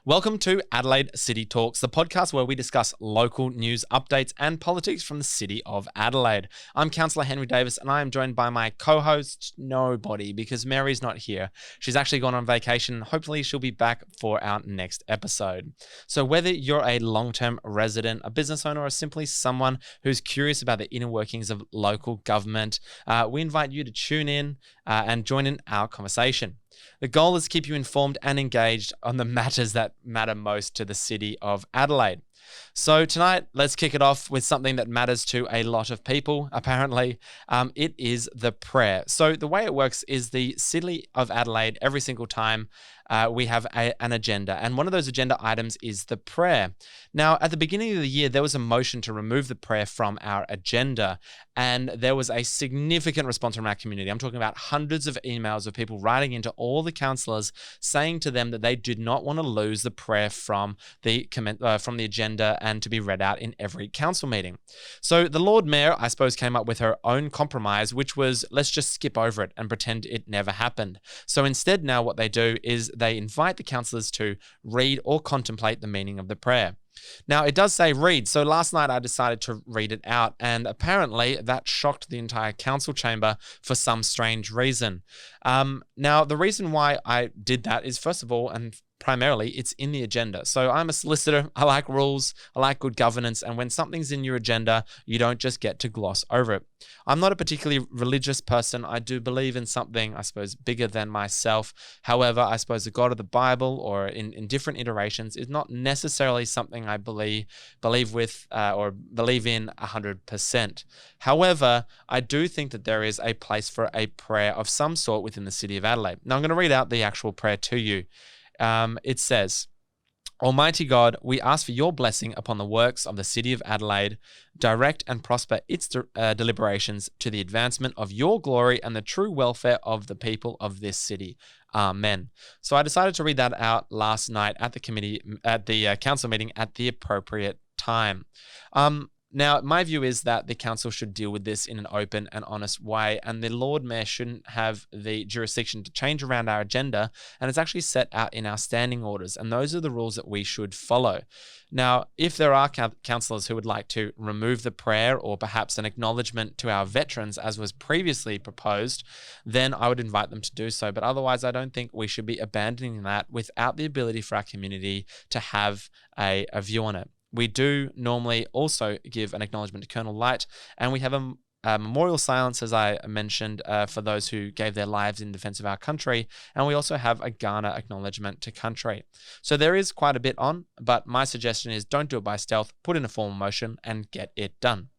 Welcome to Adelaide City Talks, the podcast where we discuss local news updates and politics from the City of Adelaide. I'm Councillor Henry Davis and I am joined by my co-host, Nobody, because Mary's not here. She's actually gone on vacation. Hopefully she'll be back for our next episode. So whether you're a long-term resident, a business owner, or simply someone who's curious about the inner workings of local government, we invite you to tune in and join in our conversation. The goal is to keep you informed and engaged on the matters that matter most to the City of Adelaide. So tonight, let's kick it off with something that matters to a lot of people, apparently. It is the prayer. So the way it works is the City of Adelaide, every single time we have an agenda. And one of those agenda items is the prayer. Now, at the beginning of the year, there was a motion to remove the prayer from our agenda. And there was a significant response from our community. I'm talking about hundreds of emails of people writing into all the councillors saying to them that they did not want to lose the prayer from the agenda and to be read out in every council meeting. So the Lord Mayor, I suppose, came up with her own compromise, which was let's just skip over it and pretend it never happened. So instead now what they do is they invite the councillors to read or contemplate the meaning of the prayer. Now, it does say read, so last night I decided to read it out, and apparently that shocked the entire council chamber for some strange reason. Now, the reason why I did that is, first of all, and primarily, it's in the agenda. So I'm a solicitor, I like rules, I like good governance, and when something's in your agenda, you don't just get to gloss over it. I'm not a particularly religious person. I do believe in something, I suppose, bigger than myself. However, I suppose the God of the Bible, or in different iterations, is not necessarily something I believe with or believe in 100%. However, I do think that there is a place for a prayer of some sort within the City of Adelaide. Now, I'm going to read out the actual prayer to you. It says, Almighty God, we ask for your blessing upon the works of the City of Adelaide. Direct and prosper its deliberations to the advancement of your glory and the true welfare of the people of this city. Amen. So I decided to read that out last night at the council meeting at the appropriate time. Now, my view is that the council should deal with this in an open and honest way, and the Lord Mayor shouldn't have the jurisdiction to change around our agenda, and it's actually set out in our standing orders, and those are the rules that we should follow. Now, if there are councillors who would like to remove the prayer or perhaps an acknowledgement to our veterans, as was previously proposed, then I would invite them to do so. But otherwise, I don't think we should be abandoning that without the ability for our community to have a view on it. We do normally also give an acknowledgement to Colonel Light, and we have a memorial silence, as I mentioned, for those who gave their lives in defence of our country, and we also have a Ghana acknowledgement to country. So there is quite a bit on, but my suggestion is don't do it by stealth, put in a formal motion and get it done.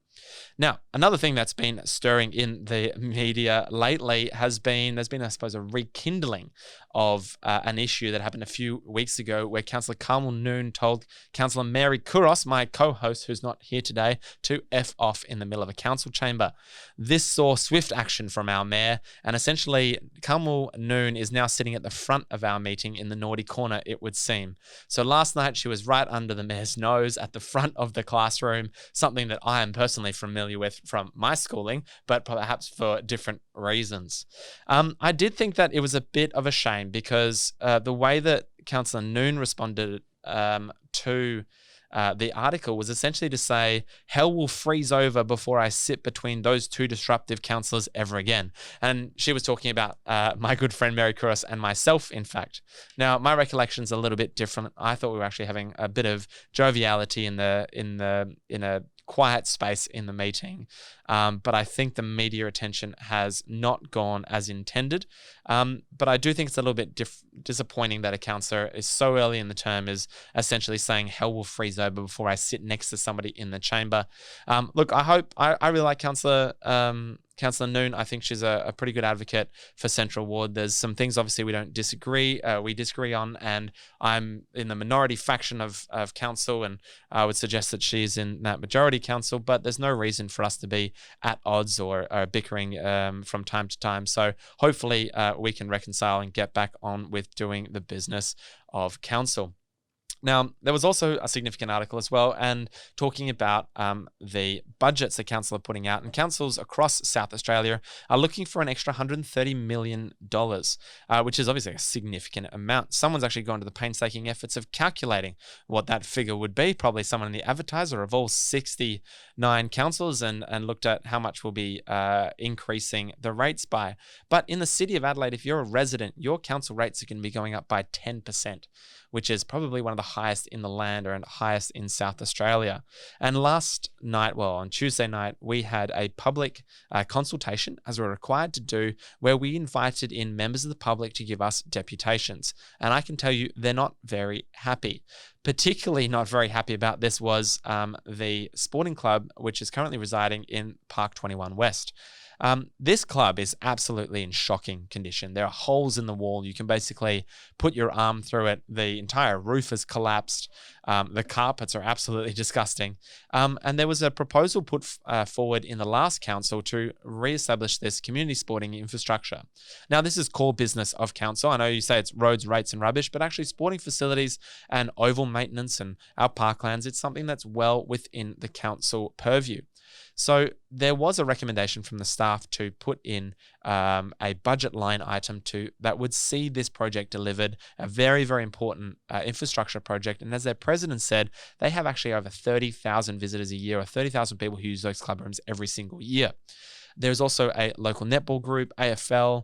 Now, another thing that's been stirring in the media lately there's been, I suppose, a rekindling of an issue that happened a few weeks ago where Councillor Carmel Noon told Councillor Mary Couros, my co-host who's not here today, to F off in the middle of a council chamber. This saw swift action from our mayor, and essentially Carmel Noon is now sitting at the front of our meeting in the naughty corner, it would seem. So last night she was right under the mayor's nose at the front of the classroom, something that I am personally familiar with from my schooling, but perhaps for different reasons. I did think that it was a bit of a shame because the way that Councillor Noon responded to the article was essentially to say, hell will freeze over before I sit between those two disruptive councillors ever again. And she was talking about my good friend Mary Couros and myself, in fact. Now, my recollection's a little bit different. I thought we were actually having a bit of joviality in a quiet space in the meeting. But I think the media attention has not gone as intended. But I do think it's a little bit disappointing that a councillor is so early in the term is essentially saying hell will freeze over before I sit next to somebody in the chamber. Look, I really like Councillor Noon. I think she's a pretty good advocate for Central Ward. There's some things obviously we disagree on, and I'm in the minority faction of council, and I would suggest that she's in that majority council, but there's no reason for us to be at odds or bickering from time to time. So hopefully we can reconcile and get back on with doing the business of council. Now, there was also a significant article as well, and talking about the budgets the council are putting out, and councils across South Australia are looking for an extra $130 million, which is obviously a significant amount. Someone's actually gone to the painstaking efforts of calculating what that figure would be, probably someone in the advertiser of all 69 councils, and looked at how much will be increasing the rates by. But in the City of Adelaide, if you're a resident, your council rates are going to be going up by 10%, which is probably one of the highest in the land or highest in South Australia. And last night, well, on Tuesday night, we had a public consultation, as we're required to do, where we invited in members of the public to give us deputations. And I can tell you, they're not very happy. Particularly not very happy about this was the sporting club, which is currently residing in Park 21 West. This club is absolutely in shocking condition. There are holes in the wall. You can basically put your arm through it. The entire roof has collapsed. The carpets are absolutely disgusting. And there was a proposal put forward in the last council to re-establish this community sporting infrastructure. Now, this is core business of council. I know you say it's roads, rates and rubbish, but actually sporting facilities and oval maintenance and our parklands, it's something that's well within the council purview. So there was a recommendation from the staff to put in a budget line item that would see this project delivered, a very, very important infrastructure project. And as their president said, they have actually over 30,000 visitors a year, or 30,000 people who use those club rooms every single year. There's also a local netball group, AFL,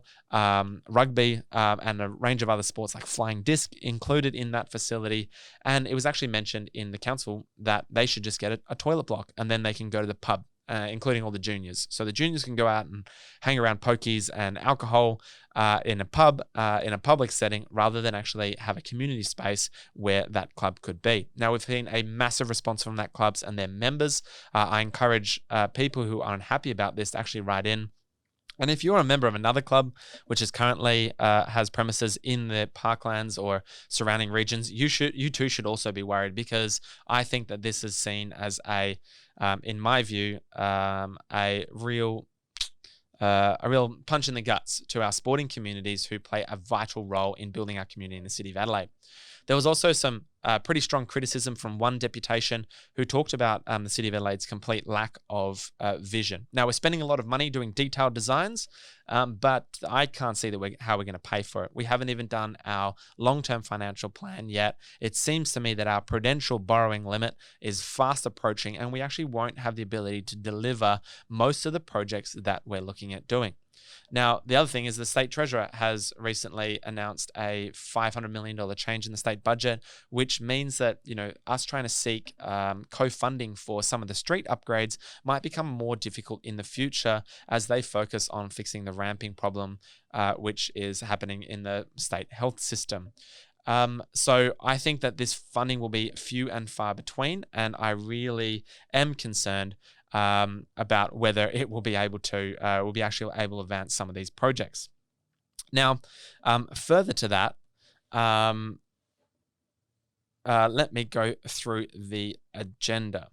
rugby, and a range of other sports like flying disc included in that facility. And it was actually mentioned in the council that they should just get a toilet block and then they can go to the pub, including all the juniors. So the juniors can go out and hang around pokies and alcohol in a pub, in a public setting, rather than actually have a community space where that club could be. Now, we've seen a massive response from that clubs and their members. I encourage people who are unhappy about this to actually write in. And if you're a member of another club, which is currently has premises in the parklands or surrounding regions, you too should also be worried, because I think that this is seen as in my view, a real punch in the guts to our sporting communities who play a vital role in building our community in the City of Adelaide. There was also some pretty strong criticism from one deputation who talked about the City of Adelaide's complete lack of vision. Now, we're spending a lot of money doing detailed designs, but I can't see how we're going to pay for it. We haven't even done our long-term financial plan yet. It seems to me that our prudential borrowing limit is fast approaching, and we actually won't have the ability to deliver most of the projects that we're looking at doing. Now, the other thing is the State Treasurer has recently announced a $500 million change in the state budget, which means that, us trying to seek co-funding for some of the street upgrades might become more difficult in the future as they focus on fixing the ramping problem, which is happening in the state health system. So I think that this funding will be few and far between, and I really am concerned about whether it will be able to, will be actually able to advance some of these projects. Now, further to that, let me go through the agenda.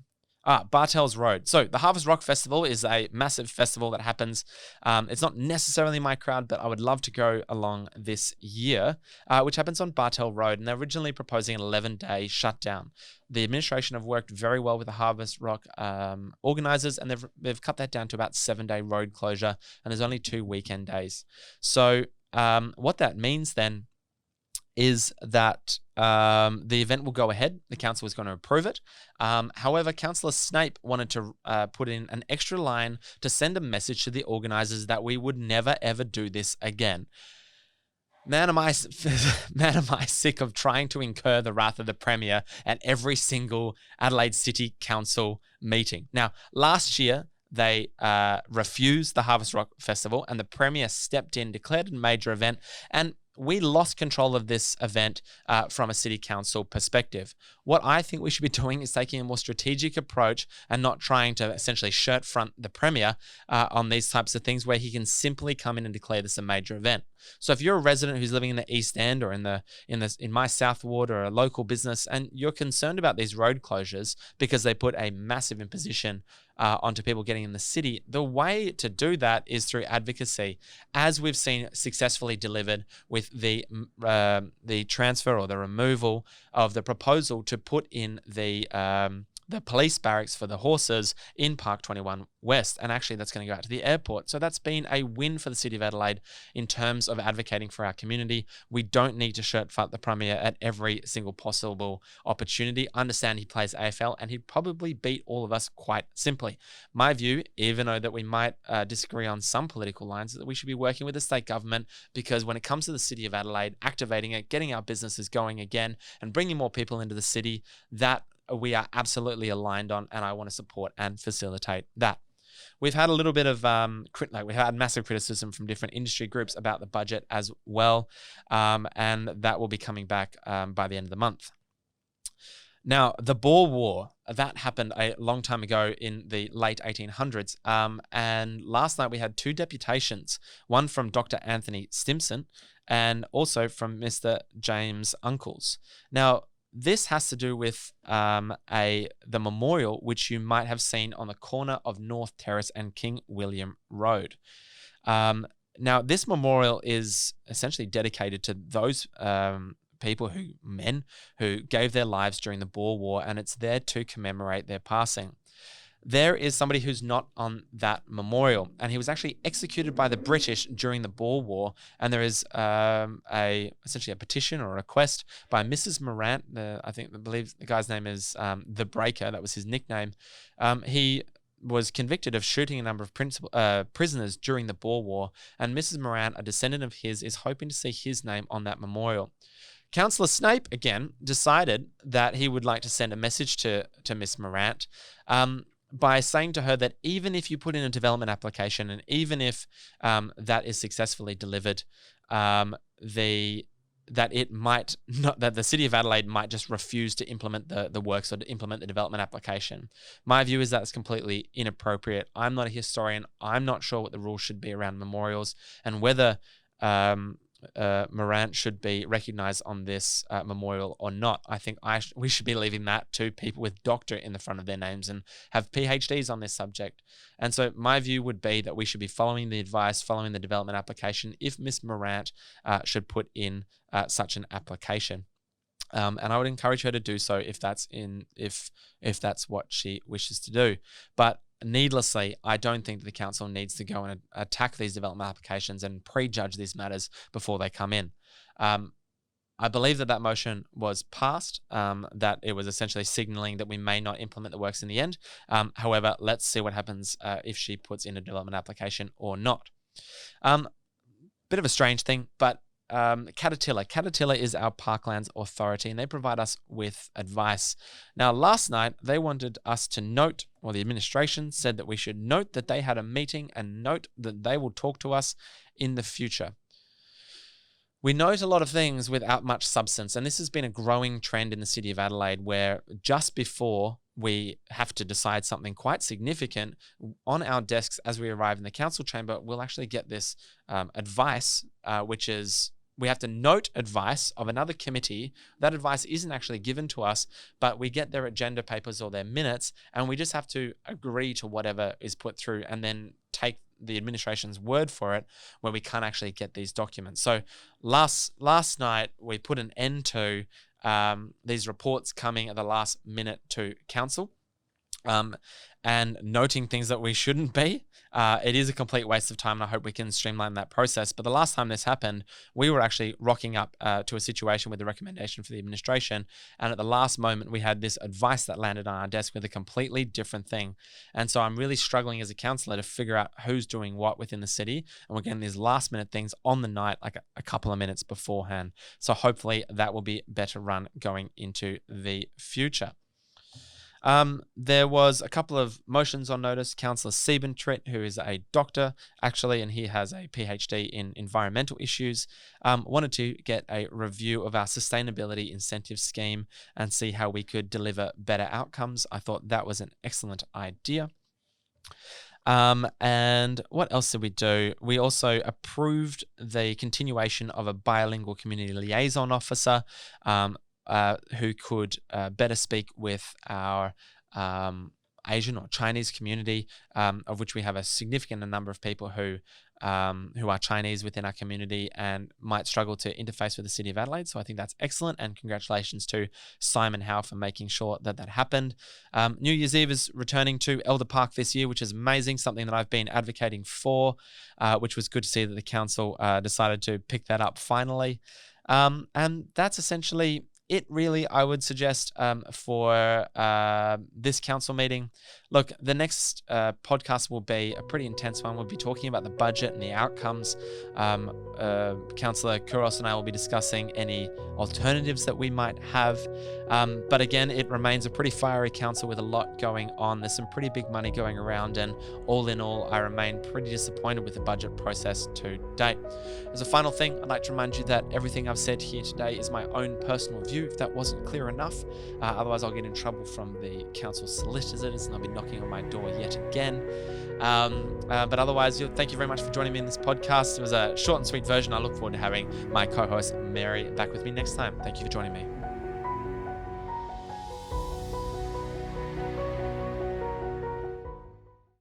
Bartels Road. So the Harvest Rock Festival is a massive festival that happens. It's not necessarily my crowd, but I would love to go along this year, which happens on Bartel Road. And they're originally proposing an 11-day shutdown. The administration have worked very well with the Harvest Rock organisers, and they've cut that down to about 7-day road closure, and there's only 2 weekend days. So what that means then is that the event will go ahead. The council is going to approve it. However, Councillor Snape wanted to put in an extra line to send a message to the organisers that we would never, ever do this again. Man, am I sick of trying to incur the wrath of the Premier at every single Adelaide City Council meeting. Now, last year, they refused the Harvest Rock Festival, and the Premier stepped in, declared a major event, and we lost control of this event from a city council perspective. What I think we should be doing is taking a more strategic approach and not trying to essentially shirt front the Premier on these types of things where he can simply come in and declare this a major event. So if you're a resident who's living in the East End or in my South Ward or a local business, and you're concerned about these road closures because they put a massive imposition onto people getting in the city, the way to do that is through advocacy, as we've seen successfully delivered with the transfer or the removal of the proposal to put in the police barracks for the horses in Park 21 West. And actually that's going to go out to the airport. So that's been a win for the City of Adelaide in terms of advocating for our community. We don't need to shirt front the Premier at every single possible opportunity. I understand he plays AFL and he'd probably beat all of us quite simply. My view, even though that we might disagree on some political lines, is that we should be working with the state government, because when it comes to the City of Adelaide, activating it, getting our businesses going again and bringing more people into the city, that we are absolutely aligned on, and I want to support and facilitate that. We've had a little bit of we've had massive criticism from different industry groups about the budget as well, and that will be coming back by the end of the month. Now, the Boer War, that happened a long time ago in the late 1800s, and last night we had two deputations, one from Dr. Anthony Stimson and also from Mr. James Uncles. Now, this has to do with the memorial, which you might have seen on the corner of North Terrace and King William Road. Now, this memorial is essentially dedicated to those men who gave their lives during the Boer War, and it's there to commemorate their passing. There is somebody who's not on that memorial, and he was actually executed by the British during the Boer War. And there is essentially a petition or a request by Mrs. Morant. I believe the guy's name is the Breaker. That was his nickname. He was convicted of shooting a number of prisoners during the Boer War, and Mrs. Morant, a descendant of his, is hoping to see his name on that memorial. Councillor Snape, again, decided that he would like to send a message to Miss Morant by saying to her that even if you put in a development application and even if that is successfully delivered, that the City of Adelaide might just refuse to implement the works or to implement the development application. My view is that's completely inappropriate. I'm not a historian. I'm not sure what the rules should be around memorials and whether Morant should be recognised on this memorial or not. I think we should be leaving that to people with doctor in the front of their names and have PhDs on this subject. And so my view would be that we should be following the advice, following the development application if Miss Morant should put in such an application. And I would encourage her to do so if that's what she wishes to do. But needlessly, I don't think that the council needs to go and attack these development applications and prejudge these matters before they come in. I believe that motion was passed, that it was essentially signalling that we may not implement the works in the end. However, let's see what happens if she puts in a development application or not. Bit of a strange thing, but Caterpillar is our Parklands authority, and they provide us with advice. Now, last night, they wanted us to note, or the administration said that we should note that they had a meeting and note that they will talk to us in the future. We note a lot of things without much substance, and this has been a growing trend in the City of Adelaide, where just before we have to decide something quite significant, on our desks as we arrive in the council chamber, we'll actually get this advice, which is we have to note advice of another committee. That advice isn't actually given to us, but we get their agenda papers or their minutes, and we just have to agree to whatever is put through and then take the administration's word for it, where we can't actually get these documents. So last night, we put an end to these reports coming at the last minute to council. And noting things that we shouldn't be. It is a complete waste of time, and I hope we can streamline that process. But the last time this happened, we were actually rocking up to a situation with a recommendation for the administration, and at the last moment, we had this advice that landed on our desk with a completely different thing. And so I'm really struggling as a councillor to figure out who's doing what within the city, and we're getting these last minute things on the night, like a couple of minutes beforehand. So hopefully that will be better run going into the future. There was a couple of motions on notice. Councillor Siebentritt, who is a doctor actually, and he has a PhD in environmental issues, wanted to get a review of our sustainability incentive scheme and see how we could deliver better outcomes. I thought that was an excellent idea. And what else did we do? We also approved the continuation of a bilingual community liaison officer who could better speak with our Asian or Chinese community, of which we have a significant number of people who are Chinese within our community and might struggle to interface with the City of Adelaide. So I think that's excellent, and congratulations to Simon Howe for making sure that happened. New Year's Eve is returning to Elder Park this year, which is amazing, something that I've been advocating for, which was good to see that the council decided to pick that up finally. And that's essentially it, really, I would suggest for this council meeting. Look, the next podcast will be a pretty intense one. We'll be talking about the budget and the outcomes. Councillor Couros and I will be discussing any alternatives that we might have. But again, it remains a pretty fiery council with a lot going on. There's some pretty big money going around, and all in all, I remain pretty disappointed with the budget process to date. As a final thing, I'd like to remind you that everything I've said here today is my own personal view, if that wasn't clear enough. Otherwise, I'll get in trouble from the council solicitors, and I'll be knocking on my door yet again. But otherwise, thank you very much for joining me in this podcast. It was a short and sweet version. I look forward to having my co-host Mary back with me next time. Thank you for joining me.